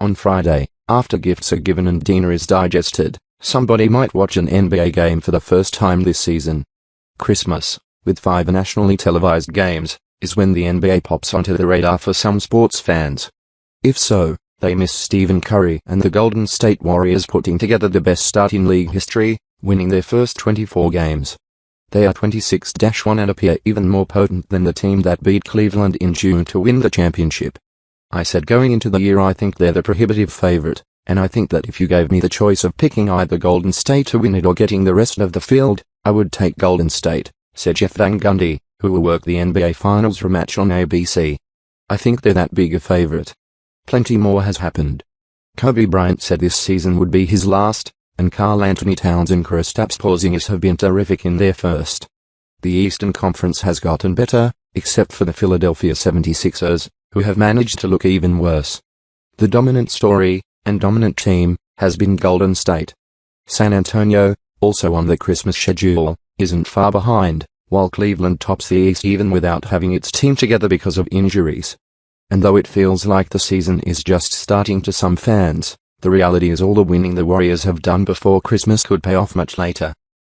On Friday, after gifts are given and dinner is digested, somebody might watch an NBA game for the first time this season. Christmas, with 5 nationally televised games, is when the NBA pops onto the radar for some sports fans. If so, they miss Stephen Curry and the Golden State Warriors putting together the best start in league history, winning their first 24 games. They are 26-1 and appear even more potent than the team that beat Cleveland in June to win the championship. I said going into the year I think they're the prohibitive favorite, and I think that if you gave me the choice of picking either Golden State to win it or getting the rest of the field, I would take Golden State, said Jeff Van Gundy, who will work the NBA Finals rematch on ABC. I think they're that big a favorite. Plenty more has happened. Kobe Bryant said this season would be his last, and Karl Anthony Towns and Kristaps Porzingis have been terrific in their first. The Eastern Conference has gotten better, except for the Philadelphia 76ers, who have managed to look even worse. The dominant story, and dominant team, has been Golden State. San Antonio, also on the Christmas schedule, isn't far behind, while Cleveland tops the East even without having its team together because of injuries. And though it feels like the season is just starting to some fans, the reality is all the winning the Warriors have done before Christmas could pay off much later.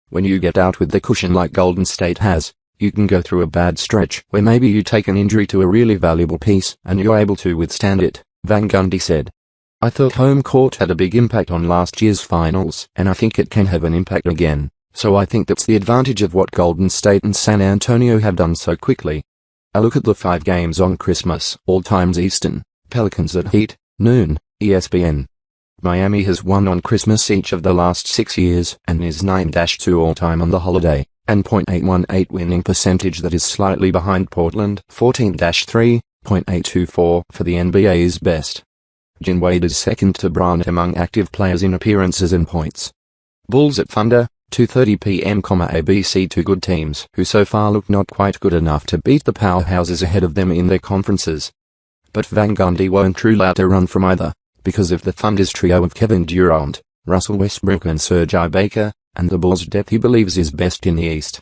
When you get out with the cushion like Golden State has, you can go through a bad stretch where maybe you take an injury to a really valuable piece and you're able to withstand it, Van Gundy said. I thought home court had a big impact on last year's finals, and I think it can have an impact again, so I think that's the advantage of what Golden State and San Antonio have done so quickly. A look at the 5 games on Christmas, all times Eastern, Pelicans at Heat, noon, ESPN. Miami has won on Christmas each of the last 6 years and is 9-2 all-time on the holiday, and .818 winning percentage that is slightly behind Portland, 14-3, .824 for the NBA's best. Jim Wade is second to Bryant among active players in appearances and points. Bulls at Thunder, 2:30 p.m. ABC. 2 good teams who so far look not quite good enough to beat the powerhouses ahead of them in their conferences. But Van Gundy won't rule out a run from either, because of the Thunder's trio of Kevin Durant, Russell Westbrook and Serge Ibaka, and the Bulls' depth he believes is best in the East.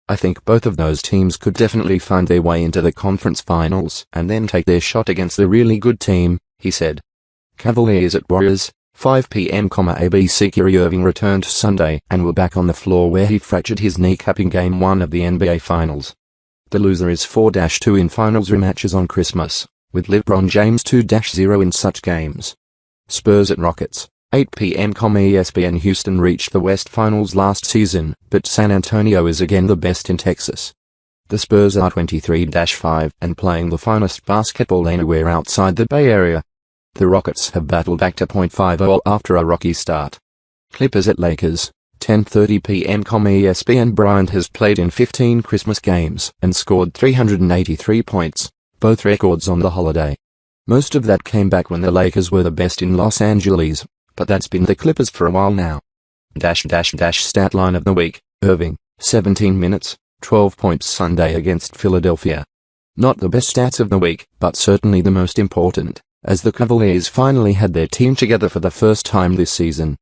I think both of those teams could definitely find their way into the conference finals and then take their shot against the really good team, he said. Cavaliers at Warriors, 5 p.m. ABC. Kyrie Irving returned Sunday and will back on the floor where he fractured his kneecap in Game 1 of the NBA Finals. The loser is 4-2 in finals rematches on Christmas, with LeBron James 2-0 in such games. Spurs at Rockets, 8 p.m. ESPN. Houston reached the West Finals last season, but San Antonio is again the best in Texas. The Spurs are 23-5 and playing the finest basketball anywhere outside the Bay Area. The Rockets have battled back to .50 after a rocky start. Clippers at Lakers, 10:30 p.m. ESPN. Bryant has played in 15 Christmas games and scored 383 points, both records on the holiday. Most of that came back when the Lakers were the best in Los Angeles, but that's been the Clippers for a while now. Stat line of the week, Irving, 17 minutes, 12 points Sunday against Philadelphia. Not the best stats of the week, but certainly the most important, as the Cavaliers finally had their team together for the first time this season.